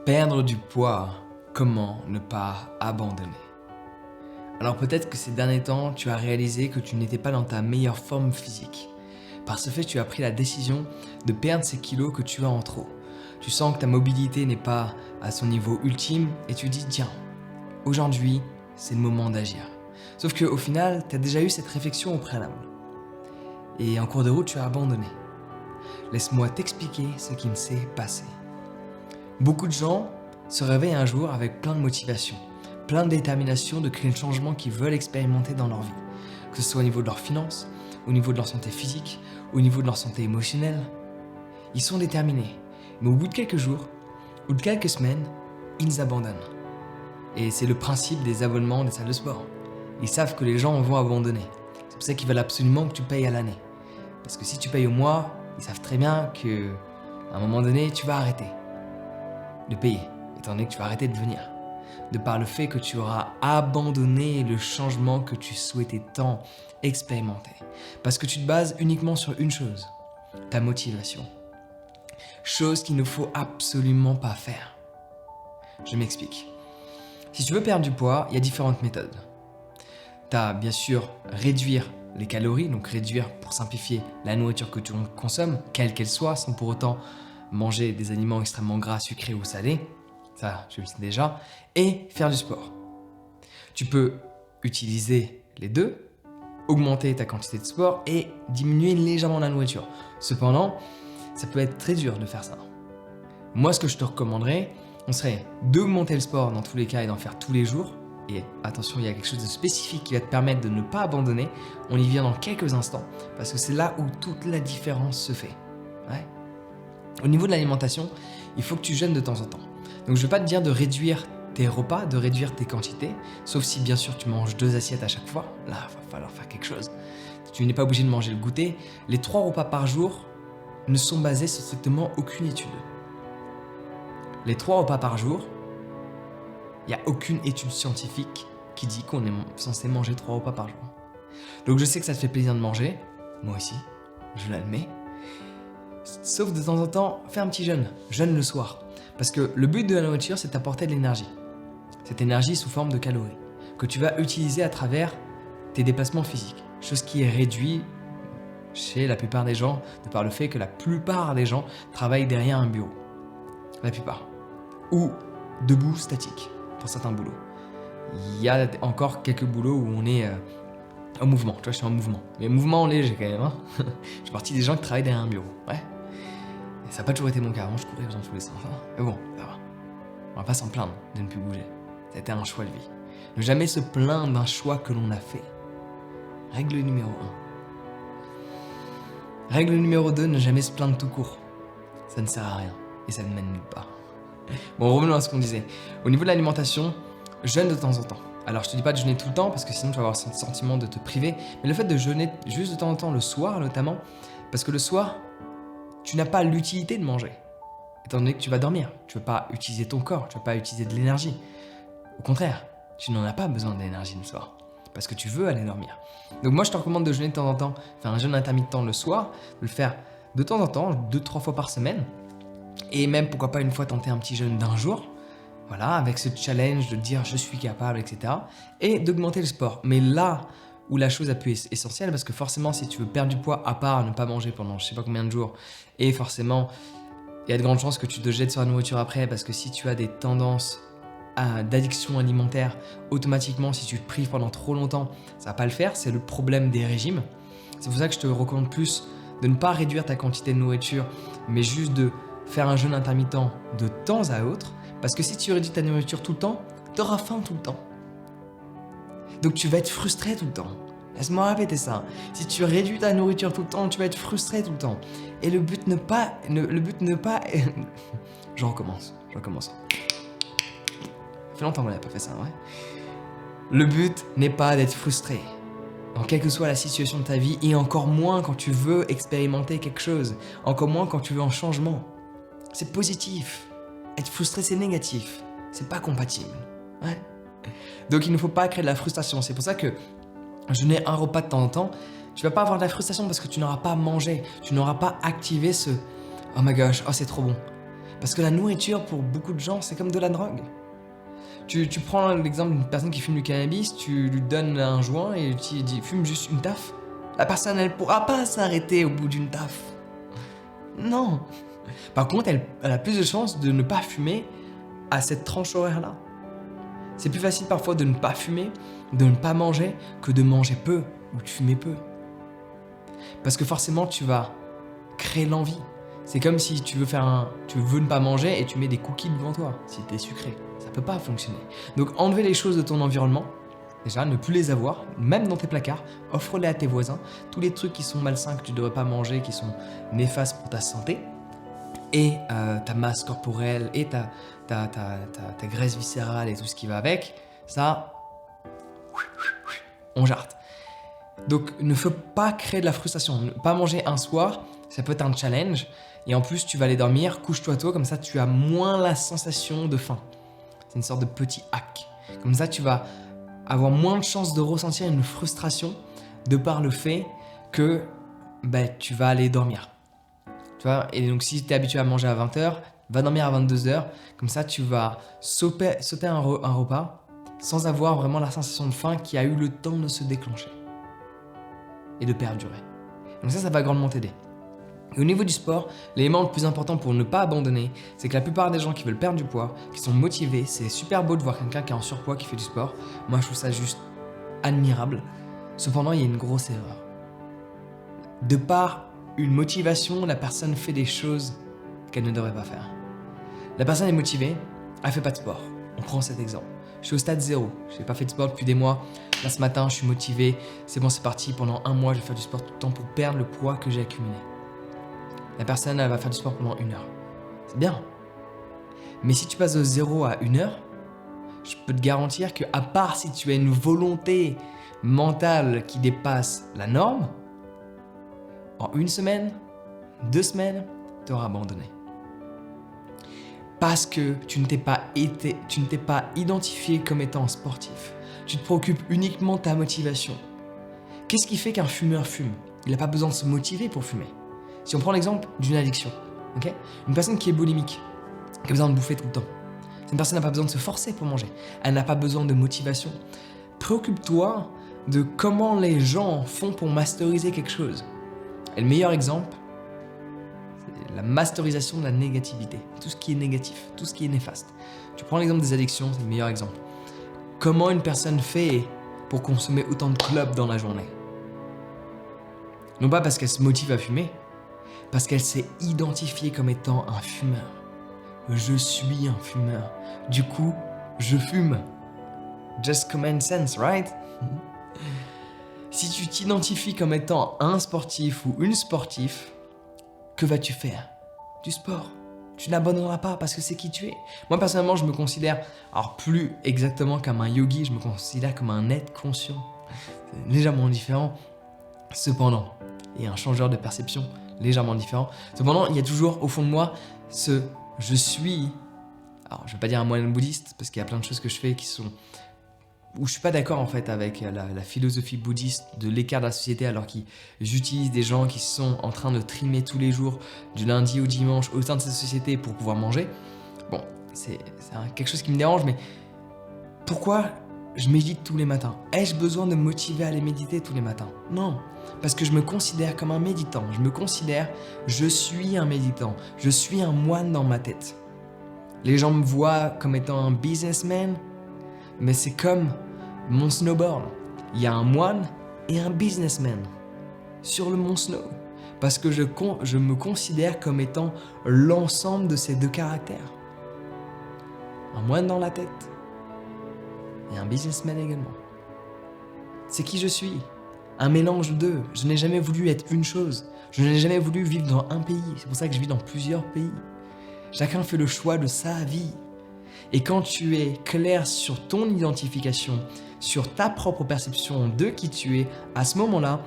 Perdre du poids, comment ne pas abandonner? Alors peut-être que ces derniers temps, tu as réalisé que tu n'étais pas dans ta meilleure forme physique. Par ce fait, tu as pris la décision de perdre ces kilos que tu as en trop. Tu sens que ta mobilité n'est pas à son niveau ultime et tu dis tiens, aujourd'hui, c'est le moment d'agir. Sauf qu'au final, tu as déjà eu cette réflexion au préalable. Et en cours de route, tu as abandonné. Laisse-moi t'expliquer ce qui ne s'est passé. Beaucoup de gens se réveillent un jour avec plein de motivation, plein de détermination de créer le changement qu'ils veulent expérimenter dans leur vie. Que ce soit au niveau de leurs finances, au niveau de leur santé physique, au niveau de leur santé émotionnelle. Ils sont déterminés, mais au bout de quelques jours ou de quelques semaines, ils abandonnent. Et c'est le principe des abonnements des salles de sport. Ils savent que les gens vont abandonner. C'est pour ça qu'ils veulent absolument que tu payes à l'année. Parce que si tu payes au mois, ils savent très bien que à un moment donné, tu vas arrêter de payer, étant donné que tu vas arrêter de venir. De par le fait que tu auras abandonné le changement que tu souhaitais tant expérimenter. Parce que tu te bases uniquement sur une chose, ta motivation. Chose qu'il ne faut absolument pas faire. Je m'explique. Si tu veux perdre du poids, il y a différentes méthodes. Tu as bien sûr réduire les calories, donc réduire, pour simplifier, la nourriture que tu consommes, quelle qu'elle soit, sans pour autant manger des aliments extrêmement gras, sucrés ou salés, ça je le sais déjà, et faire du sport. Tu peux utiliser les deux, augmenter ta quantité de sport et diminuer légèrement la nourriture. Cependant, ça peut être très dur de faire ça. Moi, ce que je te recommanderais, on serait d'augmenter le sport dans tous les cas et d'en faire tous les jours. Et attention, il y a quelque chose de spécifique qui va te permettre de ne pas abandonner. On y vient dans quelques instants, parce que c'est là où toute la différence se fait. Ouais. Au niveau de l'alimentation, il faut que tu jeûnes de temps en temps. Donc je ne vais pas te dire de réduire tes repas, de réduire tes quantités, sauf si bien sûr tu manges 2 assiettes à chaque fois. Là, il va falloir faire quelque chose. Tu n'es pas obligé de manger le goûter. Les 3 repas par jour ne sont basés sur strictement aucune étude. Les 3 repas par jour, il n'y a aucune étude scientifique qui dit qu'on est censé manger 3 repas par jour. Donc je sais que ça te fait plaisir de manger, moi aussi, je l'admets. Sauf de temps en temps, fais un petit jeûne le soir. Parce que le but de la nourriture, c'est d'apporter de l'énergie. Cette énergie sous forme de calories, que tu vas utiliser à travers tes déplacements physiques. Chose qui est réduite chez la plupart des gens, de par le fait que la plupart des gens travaillent derrière un bureau. La plupart. Ou debout statique, pour certains boulots. Il y a encore quelques boulots où on est en mouvement. Tu vois, je suis en mouvement. Mais mouvement léger quand même. Hein. Je suis partie des gens qui travaillent derrière un bureau. Ouais. Et ça n'a pas toujours été mon cas. Avant, je courais dans tous les sens. Hein. Mais bon, ça va. On va pas s'en plaindre de ne plus bouger. Ça a été un choix de vie. Ne jamais se plaindre d'un choix que l'on a fait. Règle numéro 1. Règle numéro 2, ne jamais se plaindre tout court. Ça ne sert à rien. Et ça ne mène nulle part. Bon, revenons à ce qu'on disait. Au niveau de l'alimentation, jeûne de temps en temps. Alors, je te dis pas de jeûner tout le temps, parce que sinon tu vas avoir ce sentiment de te priver. Mais le fait de jeûner juste de temps en temps, le soir notamment, parce que le soir, tu n'as pas l'utilité de manger. Étant donné que tu vas dormir, tu ne vas pas utiliser ton corps, tu ne vas pas utiliser de l'énergie. Au contraire, tu n'en as pas besoin d'énergie le soir, parce que tu veux aller dormir. Donc moi, je te recommande de jeûner de temps en temps, faire un jeûne intermittent le soir, de le faire de temps en temps, 2-3 fois par semaine, et même pourquoi pas une fois tenter un petit jeûne d'1 jour, voilà, avec ce challenge de dire je suis capable, etc. Et d'augmenter le sport. Mais là où la chose a pu être essentielle, parce que forcément si tu veux perdre du poids, à part ne pas manger pendant je sais pas combien de jours, et forcément il y a de grandes chances que tu te jettes sur la nourriture après, parce que si tu as des tendances d'addiction alimentaire, automatiquement si tu te prives pendant trop longtemps, ça va pas le faire, c'est le problème des régimes. C'est pour ça que je te recommande plus de ne pas réduire ta quantité de nourriture, mais juste de faire un jeûne intermittent de temps à autre, parce que si tu réduis ta nourriture tout le temps, tu auras faim tout le temps. Donc tu vas être frustré tout le temps. Laisse-moi répéter ça. Si tu réduis ta nourriture tout le temps, tu vas être frustré tout le temps. Et le but ne pas... Je recommence. Ça fait longtemps qu'on n'a pas fait ça, ouais. Le but n'est pas d'être frustré. Dans quelle que soit la situation de ta vie, et encore moins quand tu veux expérimenter quelque chose. Encore moins quand tu veux un changement. C'est positif. Être frustré, c'est négatif. C'est pas compatible. Ouais. Donc il ne faut pas créer de la frustration. C'est pour ça que jeûner un repas de temps en temps, tu vas pas avoir de la frustration parce que tu n'auras pas mangé. Tu n'auras pas activé ce « Oh my gosh, oh c'est trop bon ». Parce que la nourriture, pour beaucoup de gens, c'est comme de la drogue. Tu prends l'exemple d'une personne qui fume du cannabis, tu lui donnes un joint et tu lui dis fume juste une taf. La personne, elle pourra pas s'arrêter au bout d'une taf. Non. Par contre, elle a plus de chances de ne pas fumer à cette tranche horaire-là. C'est plus facile parfois de ne pas fumer, de ne pas manger, que de manger peu ou de fumer peu. Parce que forcément, tu vas créer l'envie. C'est comme si tu veux ne pas manger et tu mets des cookies devant toi, si t'es sucré. Ça peut pas fonctionner. Donc enlever les choses de ton environnement, déjà ne plus les avoir, même dans tes placards, offre-les à tes voisins. Tous les trucs qui sont malsains, que tu devrais pas manger, qui sont néfastes pour ta santé, et ta masse corporelle, et ta graisse viscérale et tout ce qui va avec, ça, on jarte. Donc ne faut pas créer de la frustration. Ne pas manger un soir, ça peut être un challenge. Et en plus, tu vas aller dormir, couche-toi tôt, comme ça tu as moins la sensation de faim. C'est une sorte de petit hack. Comme ça, tu vas avoir moins de chances de ressentir une frustration de par le fait que tu vas aller dormir. Tu vois, et donc si tu es habitué à manger à 20h, va dormir à 22h. Comme ça, tu vas sauter un repas sans avoir vraiment la sensation de faim qui a eu le temps de se déclencher et de perdurer. Donc ça va grandement t'aider. Et au niveau du sport, l'élément le plus important pour ne pas abandonner, c'est que la plupart des gens qui veulent perdre du poids, qui sont motivés, c'est super beau de voir quelqu'un qui est en surpoids qui fait du sport. Moi, je trouve ça juste admirable. Cependant, il y a une grosse erreur. De par une motivation, la personne fait des choses qu'elle ne devrait pas faire. La personne est motivée, elle fait pas de sport. On prend cet exemple. Je suis au stade 0, je n'ai pas fait de sport depuis des mois. Là, ce matin, je suis motivé. C'est bon, c'est parti. Pendant un mois, je vais faire du sport tout le temps pour perdre le poids que j'ai accumulé. La personne, elle va faire du sport pendant 1 heure. C'est bien. Mais si tu passes de 0 à 1 heure, je peux te garantir que, à part si tu as une volonté mentale qui dépasse la norme, en 1 semaine, 2 semaines, tu auras abandonné. Parce que tu ne t'es pas identifié comme étant sportif. Tu te préoccupes uniquement de ta motivation. Qu'est-ce qui fait qu'un fumeur fume? Il n'a pas besoin de se motiver pour fumer. Si on prend l'exemple d'une addiction, okay? Une personne qui est boulimique, qui a besoin de bouffer tout le temps, cette personne n'a pas besoin de se forcer pour manger. Elle n'a pas besoin de motivation. Préoccupe-toi de comment les gens font pour masteriser quelque chose. Et le meilleur exemple, c'est la masterisation de la négativité. Tout ce qui est négatif, tout ce qui est néfaste. Tu prends l'exemple des addictions, c'est le meilleur exemple. Comment une personne fait pour consommer autant de clopes dans la journée? Non pas parce qu'elle se motive à fumer, parce qu'elle s'est identifiée comme étant un fumeur. Je suis un fumeur. Du coup, je fume. Just common sense, right? Si tu t'identifies comme étant un sportif ou une sportive, que vas-tu faire? Du sport. Tu n'abandonneras pas parce que c'est qui tu es. Moi, personnellement, je me considère, alors plus exactement comme un yogi, je me considère comme un être conscient. C'est légèrement différent. Cependant, il y a un changeur de perception légèrement différent. Cependant, il y a toujours au fond de moi ce « je suis ». Alors, je ne vais pas dire un moine bouddhiste parce qu'il y a plein de choses que je fais qui sont... où je suis pas d'accord en fait avec la philosophie bouddhiste de l'écart de la société alors qu'ils utilisent des gens qui sont en train de trimer tous les jours du lundi au dimanche au sein de cette société pour pouvoir manger. Bon, c'est quelque chose qui me dérange, mais pourquoi je médite tous les matins? Ai-je besoin de me motiver à aller méditer tous les matins? Non, parce que je me considère comme un méditant. Je suis un méditant. Je suis un moine dans ma tête. Les gens me voient comme étant un businessman, mais c'est comme mon snowboard. Il y a un moine et un businessman sur le mont Snow. Parce que je me considère comme étant l'ensemble de ces deux caractères. Un moine dans la tête et un businessman également. C'est qui je suis. Un mélange d'eux. Je n'ai jamais voulu être une chose. Je n'ai jamais voulu vivre dans un pays. C'est pour ça que je vis dans plusieurs pays. Chacun fait le choix de sa vie. Et quand tu es clair sur ton identification, sur ta propre perception de qui tu es, à ce moment-là,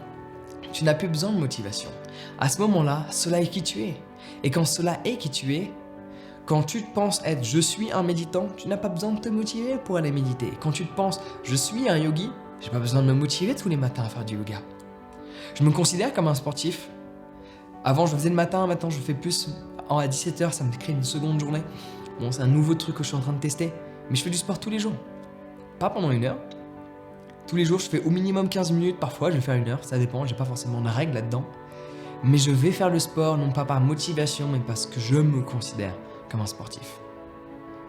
tu n'as plus besoin de motivation. À ce moment-là, cela est qui tu es. Et quand cela est qui tu es, quand tu te penses être « je suis un méditant », tu n'as pas besoin de te motiver pour aller méditer. Quand tu te penses « je suis un yogi », j'ai pas besoin de me motiver tous les matins à faire du yoga. Je me considère comme un sportif. Avant, je faisais le matin, maintenant je fais plus à 17h, ça me crée une seconde journée. Bon, c'est un nouveau truc que je suis en train de tester, mais je fais du sport tous les jours. Pas pendant 1 heure. Tous les jours, je fais au minimum 15 minutes, parfois je vais faire 1 heure, ça dépend, j'ai pas forcément de règle là-dedans. Mais je vais faire le sport, non pas par motivation, mais parce que je me considère comme un sportif.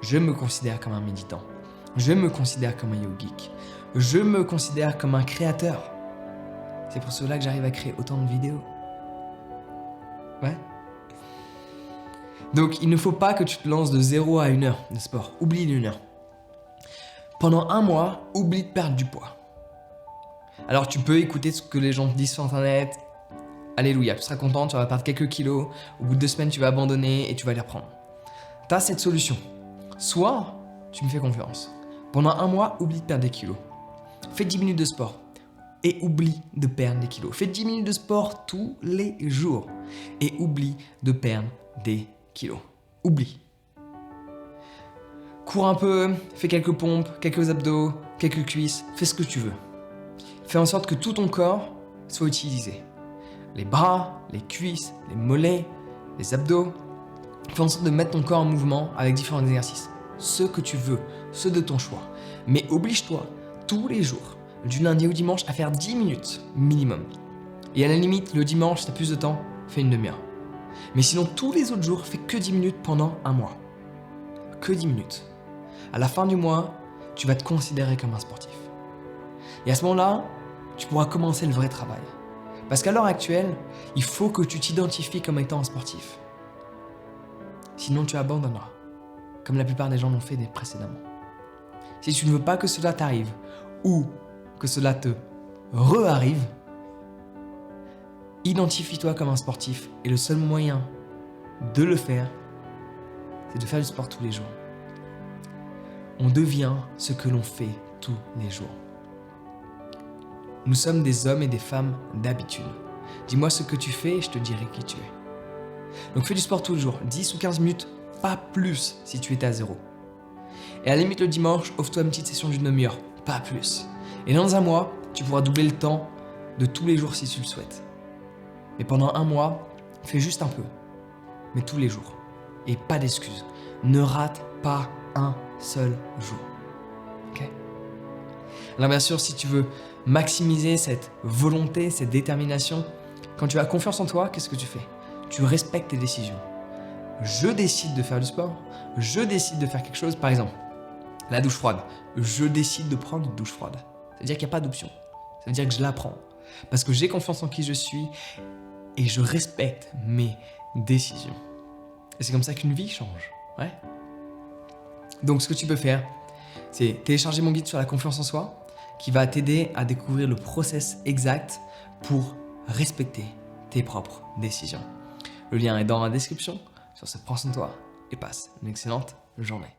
Je me considère comme un méditant. Je me considère comme un yogique. Je me considère comme un créateur. C'est pour cela que j'arrive à créer autant de vidéos. Ouais. Donc, il ne faut pas que tu te lances de 0 à 1 heure de sport. Oublie les 1 heure. Pendant 1 mois, oublie de perdre du poids. Alors, tu peux écouter ce que les gens te disent sur Internet. Alléluia, tu seras content, tu vas perdre quelques kilos. Au bout de 2 semaines, tu vas abandonner et tu vas les reprendre. Tu as cette solution. Soit, tu me fais confiance. Pendant 1 mois, oublie de perdre des kilos. Fais 10 minutes de sport et oublie de perdre des kilos. Fais 10 minutes de sport tous les jours et oublie de perdre des kilos. Oublie. Cours un peu, fais quelques pompes, quelques abdos, quelques cuisses, fais ce que tu veux. Fais en sorte que tout ton corps soit utilisé. Les bras, les cuisses, les mollets, les abdos. Fais en sorte de mettre ton corps en mouvement avec différents exercices. Ceux que tu veux, ceux de ton choix. Mais oblige-toi tous les jours, du lundi au dimanche, à faire 10 minutes minimum. Et à la limite, le dimanche, si tu as plus de temps, fais une demi-heure. Mais sinon, tous les autres jours, fais que 10 minutes pendant 1 mois. Que 10 minutes. À la fin du mois, tu vas te considérer comme un sportif. Et à ce moment-là, tu pourras commencer le vrai travail. Parce qu'à l'heure actuelle, il faut que tu t'identifies comme étant un sportif. Sinon, tu abandonneras, comme la plupart des gens l'ont fait précédemment. Si tu ne veux pas que cela t'arrive, ou que cela te re-arrive, identifie-toi comme un sportif. Et le seul moyen de le faire, c'est de faire du sport tous les jours. On devient ce que l'on fait tous les jours. Nous sommes des hommes et des femmes d'habitude. Dis-moi ce que tu fais et je te dirai qui tu es. Donc fais du sport tous les jours, 10 ou 15 minutes, pas plus si tu étais à 0. Et à la limite le dimanche, offre-toi une petite session d'une demi-heure, pas plus. Et dans 1 mois, tu pourras doubler le temps de tous les jours si tu le souhaites. Mais pendant 1 mois, fais juste un peu, mais tous les jours. Et pas d'excuses. Ne rate pas un seul jour. Ok ? Alors bien sûr, si tu veux maximiser cette volonté, cette détermination, quand tu as confiance en toi, qu'est-ce que tu fais ? Tu respectes tes décisions. Je décide de faire du sport, je décide de faire quelque chose, par exemple, la douche froide. Je décide de prendre une douche froide. Ça veut dire qu'il n'y a pas d'option. Ça veut dire que je la prends. Parce que j'ai confiance en qui je suis et je respecte mes décisions. Et c'est comme ça qu'une vie change. Ouais. Donc ce que tu peux faire, c'est télécharger mon guide sur la confiance en soi qui va t'aider à découvrir le process exact pour respecter tes propres décisions. Le lien est dans la description. Sur ce, prends soin de toi et passe une excellente journée.